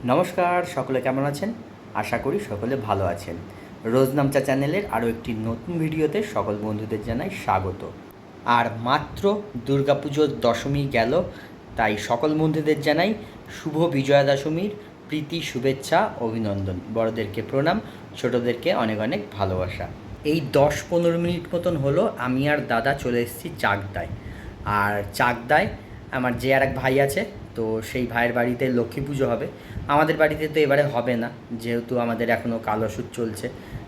নমস্কার, সকলে কেমন আছেন? আশা করি সকলে ভালো আছেন। রোজনামচা চ্যানেলের আরও একটি নতুন ভিডিওতে সকল বন্ধুদের জানাই স্বাগত। আর মাত্র দুর্গাপুজোর দশমী গেল, তাই সকল বন্ধুদের জানাই শুভ বিজয়া দশমীর প্রীতি, শুভেচ্ছা, অভিনন্দন। বড়দেরকে প্রণাম, ছোটোদেরকে অনেক অনেক ভালোবাসা। এই 10-15 মিনিট মতন হলো আমি আর দাদা চলে এসেছি চাকদায়। আর চাকদায় আমার যে আর এক ভাই আছে, তো সেই ভাইয়ের বাড়িতে লক্ষ্মী পুজো হবে। আমাদের বাড়িতে তো এবারে হবে না, যেহেতু আমাদের এখনও কালসূচ চলছে,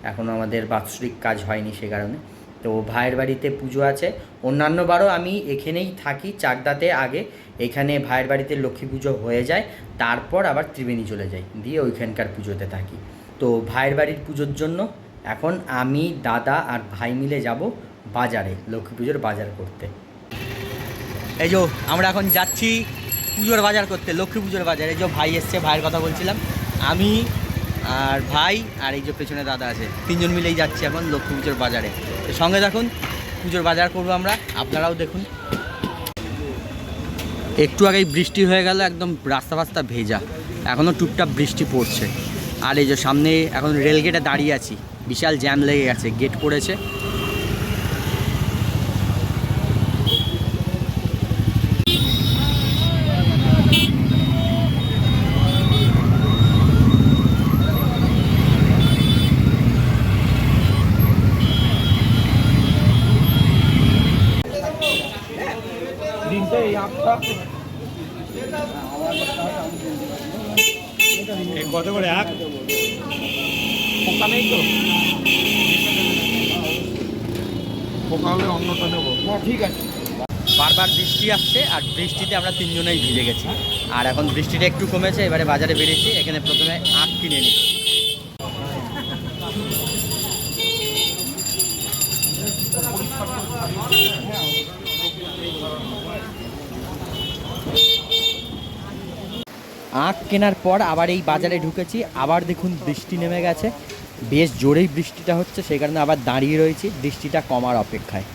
এখনও আমাদের বাৎসরিক কাজ হয়নি, সে কারণে। তো ভাইয়ের বাড়িতে পুজো আছে। অন্যান্য বারও আমি এখানেই থাকি চাকদাতে, আগে এখানে ভাইয়ের বাড়িতে লক্ষ্মী পুজো হয়ে যায়, তারপর আবার ত্রিবেণী চলে যাই, দিয়ে ওইখানকার পুজোতে থাকি। তো ভাইয়ের বাড়ির পুজোর জন্য এখন আমি, দাদা আর ভাই মিলে যাব বাজারে, লক্ষ্মী পুজোর বাজার করতে। এই যে আমরা এখন যাচ্ছি পুজোর বাজার করতে, লক্ষ্মী পুজোর বাজারে। এই যে ভাই এসছে, ভাইয়ের কথা বলছিলাম, আমি আর ভাই আর এই যে পেছনে দাদা আছে, তিনজন মিলেই যাচ্ছি এখন লক্ষ্মী পুজোর বাজারে। তো সঙ্গে দেখুন, পুজোর বাজার করবো আমরা, আপনারাও দেখুন। একটু আগেই বৃষ্টি হয়ে গেল, একদম রাস্তা ফাস্তা ভেজা, এখনও টুপটাপ বৃষ্টি পড়ছে। আর এই যে সামনে এখন রেলগেটে দাঁড়িয়ে আছি, বিশাল জ্যাম লেগে গেছে, গেট পড়েছে। কত করে এক পোকা নেই তো? পোকা হলে অন্যটা নেবো। ঠিক আছে। বারবার বৃষ্টি আসছে, আর বৃষ্টিতে আমরা তিনজনেই ভিজে গেছি। আর এখন বৃষ্টিটা একটু কমেছে, এবারে বাজারে বেরিয়েছি। এখানে প্রথমে আখ কিনে নিই। আখ কেনার পর আবার এই বাজারে ঢুকেছি, আবার দেখুন বৃষ্টি নেমে গেছে, বেশ জোরেই বৃষ্টিটা হচ্ছে, সেই কারণে আবার দাঁড়িয়ে রয়েছি বৃষ্টিটা কমার অপেক্ষায়।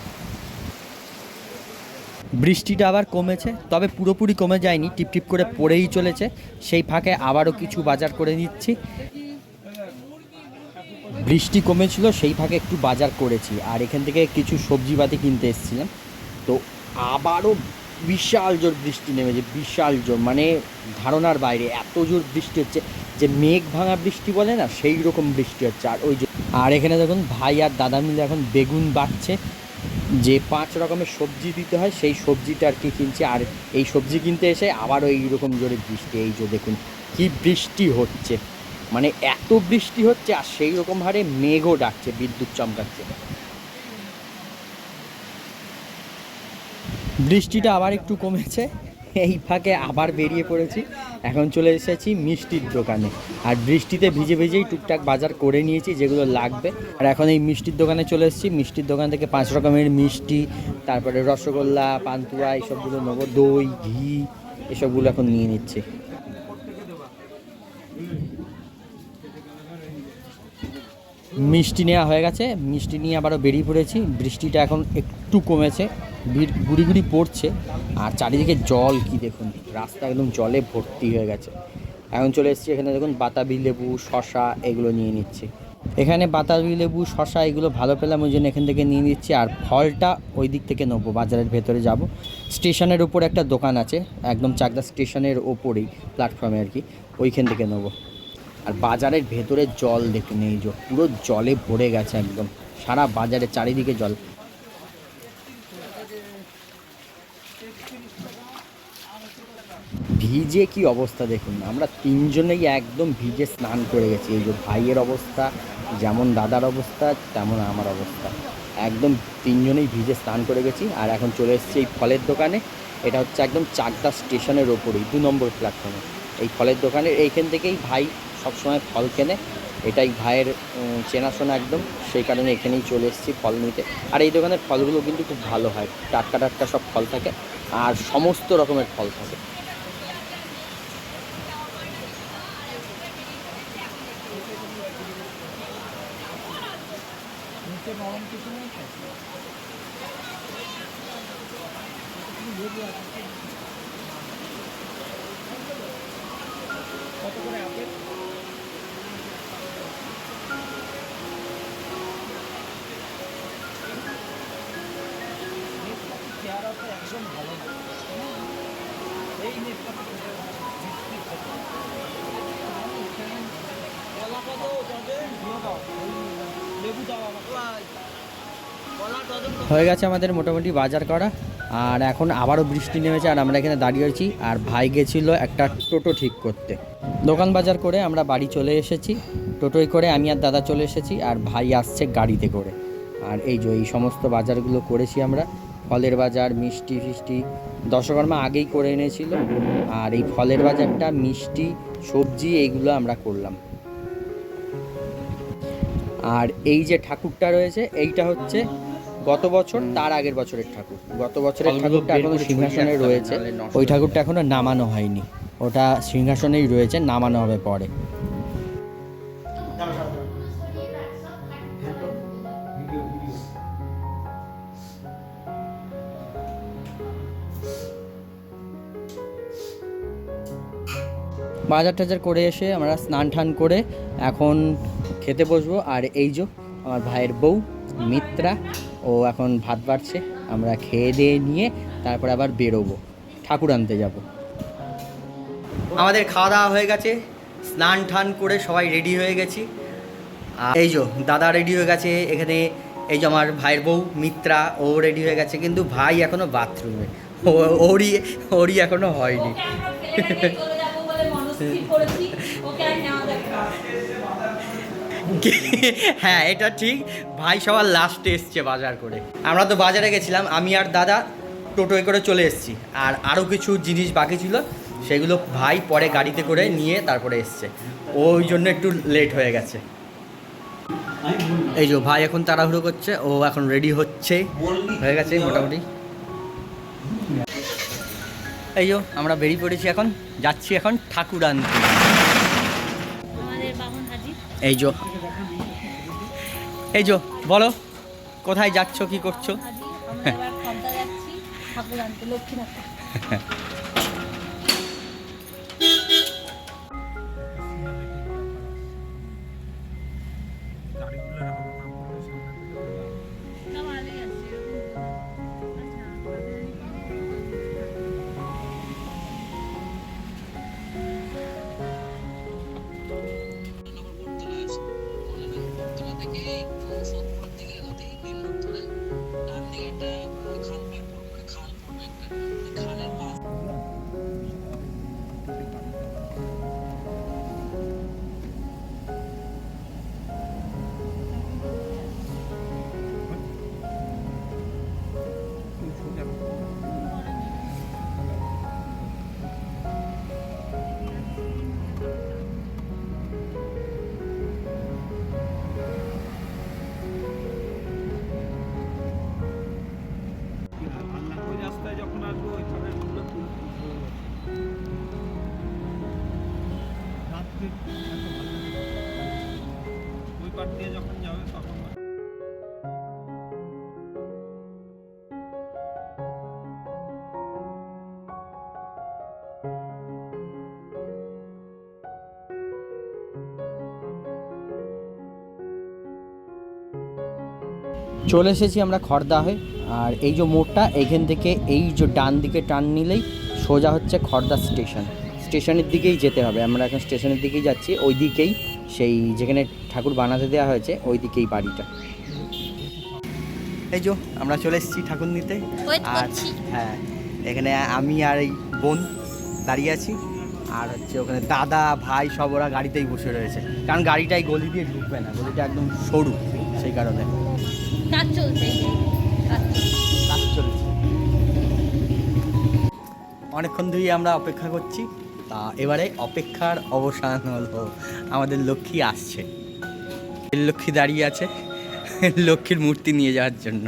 বৃষ্টিটা আবার কমেছে, তবে পুরোপুরি কমে যায়নি, টিপটিপ করে পড়েই চলেছে। সেই ফাঁকে আবারও কিছু বাজার করে নিচ্ছি। বৃষ্টি কমেছিল, সেই ফাঁকে একটু বাজার করেছি, আর এখান থেকে কিছু সবজিপাতি কিনতে এসেছিলাম। তো আবারও বিশাল জোর বৃষ্টি নেমেছে, বিশাল জোর, মানে ধারণার বাইরে এত জোর বৃষ্টি হচ্ছে, যে মেঘ ভাঙা বৃষ্টি বলে না, সেই রকম বৃষ্টি হচ্ছে। আর ওই যে, আর এখানে দেখুন ভাই আর দাদা মিলে এখন বেগুন বাড়ছে, যে 5 রকমের সবজি দিতে হয় সেই সবজিটা আর কি কিনছে। আর এই সবজি কিনতে এসে আবারও এইরকম জোরে বৃষ্টি, এই যে দেখুন কি বৃষ্টি হচ্ছে, মানে এত বৃষ্টি হচ্ছে, আর সেই রকম হারে মেঘও ডাকছে, বিদ্যুৎ চমকাচ্ছে। বৃষ্টিটা আবার একটু কমেছে, এই ফাঁকে আবার বেরিয়ে পড়েছি। এখন চলে এসেছি মিষ্টির দোকানে, আর বৃষ্টিতে ভিজে ভিজেই টুকটাক বাজার করে নিয়েছি যেগুলো লাগবে। আর এখন এই মিষ্টির দোকানে চলে এসেছি, মিষ্টির দোকান থেকে 5 রকমের মিষ্টি, তারপরে রসগোল্লা, পান্তুয়া, এইসবগুলো নেবো, দই, ঘি, এসবগুলো এখন নিয়ে নিচ্ছি। মিষ্টি নেওয়া হয়ে গেছে, মিষ্টি নিয়ে আবারও বেরিয়ে পড়েছি। বৃষ্টিটা এখন একটু কমেছে, গুড়ি গুড়ি পড়ছে, আর চারিদিকে জল কি দেখুন, রাস্তা একদম জলে ভর্তি হয়ে গেছে। এখন চলে এসেছি এখানে, দেখুন বাতাবি লেবু, শশা, এগুলো নিয়ে নিচ্ছি। এখানে বাতাবি লেবু, শশা এগুলো ভালো পেলাম, ওই জন্য এখান থেকে নিয়ে নিচ্ছি। আর ফলটা ওই দিক থেকে নেবো, বাজারের ভেতরে যাব। স্টেশনের উপর একটা দোকান আছে, একদম চাকদা স্টেশনের ওপরেই, প্ল্যাটফর্মে আর কি, ওইখান থেকে নেবো। আর বাজারের ভেতরে জল দেখুন, এই যে পুরো জলে ভরে গেছে একদম, সারা বাজারে চারিদিকে জল। ভিজে কি অবস্থা দেখুন, আমরা তিনজনেই একদম ভিজে স্নান করে গেছি। এই যে ভাইয়ের অবস্থা যেমন, দাদার অবস্থা তেমন, আমার অবস্থা একদম, তিনজনেই ভিজে স্নান করে গেছি। আর এখন চলে এসেছি এই ফলের দোকানে, এটা হচ্ছে একদম চাকদা স্টেশনের ওপরেই 2 নম্বর প্ল্যাটফর্মে এই ফলের দোকানে। এইখান থেকেই ভাই সবসময় ফল কেনে, এটাই ভাইয়ের চেনাশোনা একদম, সেই কারণে এখানেই চলে এসেছি ফল নিতে। আর এই দোকানের ফলগুলো কিন্তু খুব ভালো হয়, টাটকা টাটকা সব ফল থাকে, আর সমস্ত রকমের ফল থাকে। কত করে হয়ে গেছে আমাদের মোটামুটি বাজার করা, আর এখন আবারও বৃষ্টি নেমেছে আর আমরা এখানে দাঁড়িয়ে আছি। আর ভাই গেছিলো একটা টোটো ঠিক করতে। দোকান বাজার করে আমরা বাড়ি চলে এসেছি, টোটোয় করে আমি আর দাদা চলে এসেছি, আর ভাই আসছে গাড়িতে করে। আর এই যে এই সমস্ত বাজারগুলো করেছি আমরা, ফলের বাজার, মিষ্টি ফিষ্টি দশকর্মা আগেই করে এনেছিল, আর এই ফলের বাজারটা, মিষ্টি, সবজি এইগুলো আমরা করলাম। আর এই যে ঠাকুরটা রয়েছে এইটা হচ্ছে গত বছর তার আগের বছরের ঠাকুর। গত বছরের ঠাকুরটা এখনো সিংহাসনে রয়েছে, ওই ঠাকুরটা এখনো নামানো হয়নি, ওটা সিংহাসনেই রয়েছে, নামানো হবে পরে। বাজার টাজার করে এসে আমরা স্নান টান করে এখন খেতে বসবো। আর এই যে আমার ভাইয়ের বউ মিত্রা, ও এখন ভাত বাড়ছে, আমরা খেয়ে দিয়ে নিয়ে তারপর আবার বেরোবো, ঠাকুর আনতে যাব। আমাদের খাওয়া দাওয়া হয়ে গেছে, স্নান টান করে সবাই রেডি হয়ে গেছি। আর এই যে দাদা রেডি হয়ে গেছে এখানে, এই যে আমার ভাইয়ের বউ মিত্রা, ও রেডি হয়ে গেছে, কিন্তু ভাই এখনও বাথরুমে, ওরই এখনও হয়নি। হ্যাঁ এটা ঠিক, ভাই সবার লাস্টে এসছে বাজার করে। আমরা তো বাজারে গেছিলাম, আমি আর দাদা টোটোয় করে চলে এসেছি, আর আরও কিছু জিনিস বাকি ছিল সেগুলো ভাই পরে গাড়িতে করে নিয়ে তারপরে এসছে, ওই জন্য একটু লেট হয়ে গেছে। এই যে ভাই এখন তাড়াহুড়ো করছে, ও এখন রেডি হচ্ছে, হয়ে গেছে মোটামুটি। এই যে আমরা বেরিয়ে পড়েছি, এখন যাচ্ছি এখন ঠাকুর আনতে। এই যে এই যে বলো কোথায় যাচ্ছ, কি করছো? চলে এসেছি আমরা খড়দা হয়ে। আর এই যে মোড়টা, এইখান থেকে এই যে ডান দিকে টার্ন নিলেই সোজা হচ্ছে খড়দা স্টেশন, স্টেশনের দিকেই যেতে হবে। আমরা এখন স্টেশনের দিকেই যাচ্ছি, ওই দিকেই সেই যেখানে ঠাকুর বানাতে দেওয়া হয়েছে ওই দিকেই বাড়িটা। এই যে আমরা চলে এসেছি ঠাকুর নিতে, আর হ্যাঁ এখানে আমি আর এই বোন দাঁড়িয়ে আছি, আর হচ্ছে ওখানে দাদা ভাই সব ওরা গাড়িতেই বসে রয়েছে, কারণ গাড়িটাই গলি দিয়ে ঢুকবে না, গলিটা একদম সরু, সেই কারণে কাজ চলছে। অনেকক্ষণ ধরেই আমরা অপেক্ষা করছি, তা এবারে অপেক্ষার অবসান হলো, আমাদের লক্ষ্মী আসছে। লক্ষ্মী দাঁড়িয়ে আছে লক্ষ্মীর মূর্তি নিয়ে যাওয়ার জন্য।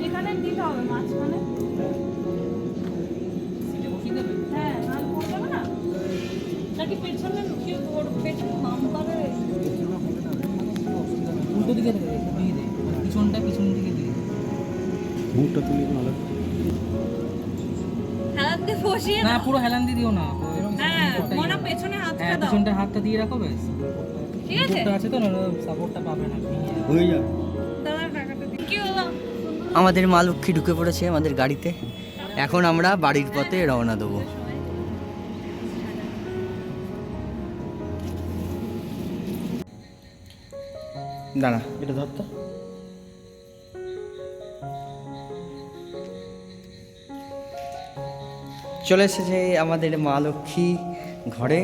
এখানে দিতে হবে মাঝখানে, হ্যাঁ নাহলে পড়ে যাবে না, নাকি পেছনে কেউ পেছনে বাম পারে উল্টো দিকে দেবে, পিছনটা পিছন দিকে দিয়ে মুখটা তুলে ভালো। বসিয়ে না দাও। পুরো হেলান দিয়ে দিও না হ্যাঁ মনা পেছনে হাতটা হ্যাঁ দাও, পিছনটা হাতটা দিয়ে রাখো ব্যাস ঠিক আছে? উপরটা আছে তো না সাপোর্টটা পাবে না হয়ে যাবে। দাদা টাকাটা দিই। কি হলো? আমাদের মা লক্ষ্মী ঢুকে পড়েছে আমাদের গাড়িতে। এখন আমরা বাড়ির পথে রওনা দেবো। দাঁড়া, এটা ধরতো। চলে এসেছে আমাদের মা লক্ষ্মী ঘরে।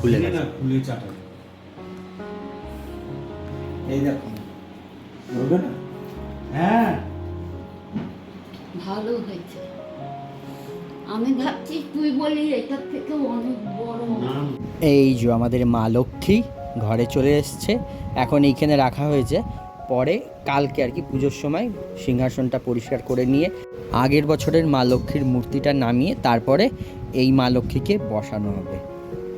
খুলে গেছে। না খুলে চাটা। এই দেখো। ধরবে না? হ্যাঁ। ভালো হয়েছে। আমি ভাবছি তুই বলি এটার থেকে অনেক বড়। নাম এই যে আমাদের মা লক্ষ্মী ঘরে চলে এসছে, এখন এইখানে রাখা হয়েছে। পরে কালকে আর কি পুজোর সময় সিংহাসনটা পরিষ্কার করে নিয়ে আগের বছরের মা লক্ষ্মীর মূর্তিটা নামিয়ে তারপরে এই মা লক্ষ্মীকে বসানো হবে।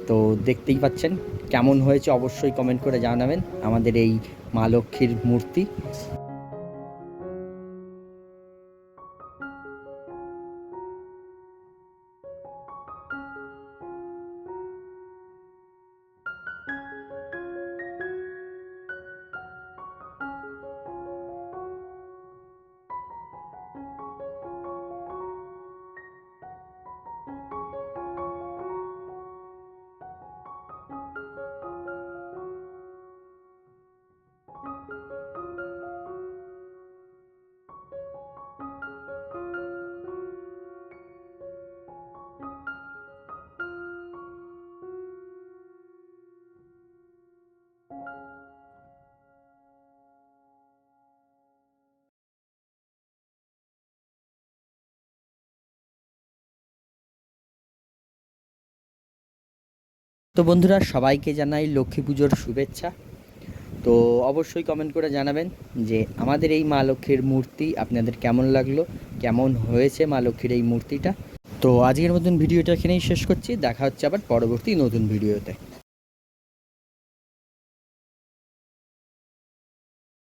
তো দেখতেই পাচ্ছেন কেমন হয়েছে, অবশ্যই কমেন্ট করে জানাবেন আমাদের এই মা লক্ষ্মীর মূর্তি। তো বন্ধুরা, সবাইকে জানাই লক্ষ্মী পুজোর শুভেচ্ছা। তো অবশ্যই কমেন্ট করে জানাবেন যে আমাদের এই মা লক্ষ্মীর মূর্তি আপনাদের কেমন লাগলো, কেমন হয়েছে মা লক্ষ্মীর এই মূর্তিটা। তো আজকের মতন ভিডিওটা এখানেই শেষ করছি, দেখা হচ্ছে আবার পরবর্তী নতুন ভিডিওতে।